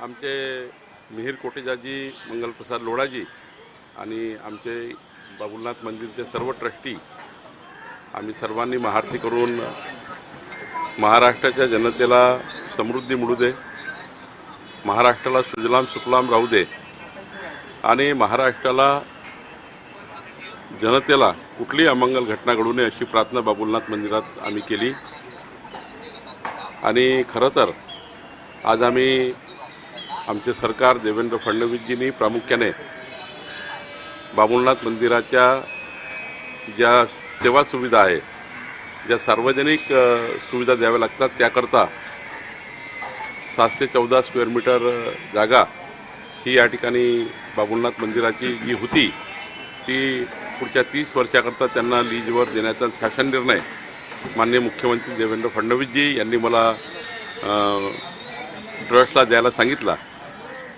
आमचे मिहीर कोटेजाजी, मंगलप्रसाद लोढाजी आणि आमचे बाबुलनाथ मंदिरचे सर्व ट्रस्टी आम्ही सर्वांनी महाआरती करून महाराष्ट्राच्या जनतेला समृद्धी मिळू दे, महाराष्ट्राला सुजलाम सुफलाम राहू दे आणि महाराष्ट्राला जनतेला कुठलीही अमंगल घटना घडू नये अशी प्रार्थना बाबुलनाथ मंदिरात आम्ही केली। आणि खरं तर आज आम्ही आमचे सरकार देवेंद्र फडणवीसजींनी प्रामुख्याने बाबुलनाथ मंदिराच्या ज्या सेवा सुविधा आहे, ज्या सार्वजनिक सुविधा द्याव्या लागतात त्याकरता 714 स्क्वेअर मीटर जागा ही या ठिकाणी बाबुलनाथ मंदिराची जी होती ती पुढच्या 30 वर्षाकरता त्यांना लीजवर देण्याचा शासन निर्णय माननीय मुख्यमंत्री देवेंद्र फडणवीसजी यांनी मला ट्रस्टला द्यायला सांगितला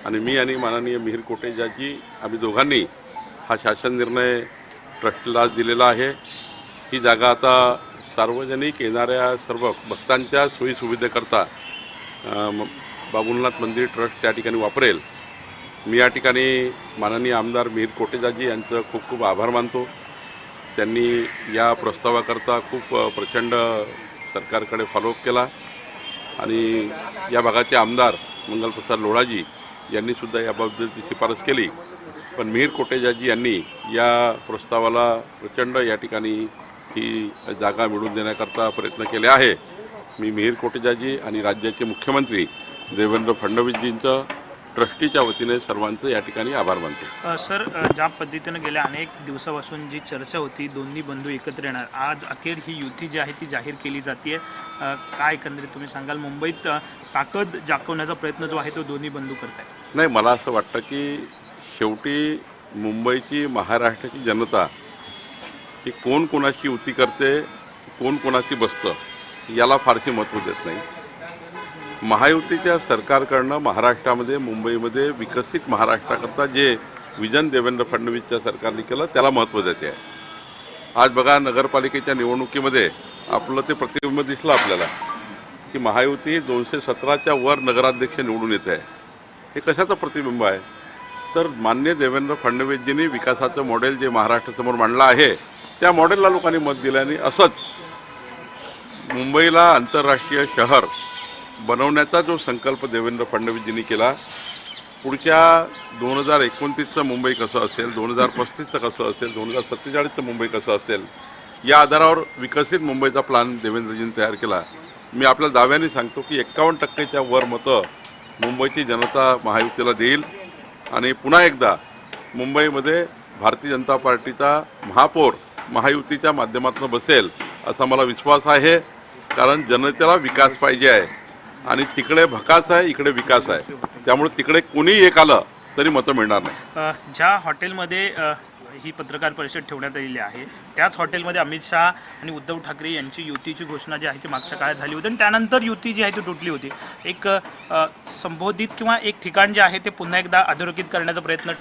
आणि मी आणि माननीय मिहीर कोटेजाजी आम्ही दोघांनी हा शासन निर्णय ट्रस्टला दिलेला आहे। ही जागा आता सार्वजनिक येणाऱ्या सर्व भक्तांच्या सोयीसुविधेकरता बाबुलनाथ मंदिर ट्रस्ट त्या ठिकाणी वापरेल। मी या ठिकाणी माननीय आमदार मिहीर कोटेजाजी यांचं खूप खूप आभार मानतो। त्यांनी या प्रस्तावाकरता खूप प्रचंड सरकारकडे फॉलोअप केला आणि या भागाचे आमदार मंगलप्रसाद लोढाजी यांनीसुद्धा याबाबतची शिफारस केली, पण मिहीर कोटेजाजी यांनी या प्रस्तावाला प्रचंड या ठिकाणी ही जागा मिळवून देण्याकरता प्रयत्न केले आहे। मी मिहीर कोटेजाजी आणि राज्याचे मुख्यमंत्री देवेंद्र फडणवीसजींचं ट्रस्टीच्या वतीने सर्वांचं या ठिकाणी आभार मानतो। सर, ज्या पद्धतीने गेल्या अनेक दिवसापासून जी चर्चा होती दोन्ही बंधू एकत्र येणार, आज अखेर ही युती जी आहे ती जाहीर केली जाते। काय एकंदरीत तुम्ही सांगाल? मुंबईत ताकद दाखवण्याचा प्रयत्न जो आहे तो दोन्ही बंधू करत आहेत। नाही, मला असं वाटतं की शेवटी मुंबईची महाराष्ट्राची जनता ही कोण कोणाची युती करते, कोण कोणाची बसतं याला फारसे महत्त्व देत नाही। महायुतीच्या सरकारकडनं महाराष्ट्रामध्ये मुंबईमध्ये विकसित महाराष्ट्राकरता जे विजन देवेंद्र फडणवीसच्या सरकारने केलं त्याला महत्त्व देते आहे। आज बघा, नगरपालिकेच्या निवडणुकीमध्ये आपलं ते प्रतिबिंब दिसलं आपल्याला की महायुती 217च्या वर नगराध्यक्ष निवडून येते आहे। हे कशाचं प्रतिबिंब आहे? तर माननीय देवेंद्र फडणवीसजींनी विकासाचं मॉडेल जे महाराष्ट्रासमोर मांडलं आहे त्या मॉडेलला लोकांनी मत दिल्याने असंच मुंबईला आंतरराष्ट्रीय शहर बनवण्याचा जो संकल्प देवेंद्र फडणवीसजींनी केला, पुढच्या 2029चं मुंबई कसं असेल, 2035चं कसं असेल, 2047चं मुंबई कसं असेल या आधारावर विकसित मुंबईचा प्लॅन देवेंद्रजींनी तयार केला। मी आपल्या दाव्याने सांगतो की 51%च्या वर मतं मुंबईची जनता महायुतीला देईल आणि पुन्हा एकदा मुंबईमध्ये भारतीय जनता पार्टीचा महापौर महायुतीच्या माध्यमातून बसेल असा मला विश्वास आहे। कारण जनतेला विकास पाहिजे आहे आणि तिकडे भकास आहे, इकडे विकास आहे, त्यामुळे तिकडे कोणीही एक आलं तरी मतं मिळणार नाही। ज्या हॉटेलमध्ये ही पत्रकार परिषद ठेवण्यात आलेली आहे त्याच हॉटेलमध्ये अमित शहा आणि उद्धव ठाकरे यांची युतीची घोषणा जी आहे ती मागच्या काळात झाली होती आणि त्यानंतर युती जी आहे ती तुटली होती। एक संबोधित किंवा एक ठिकाण जे आहे ते पुन्हा एकदा अधोरेखित करण्याचा प्रयत्न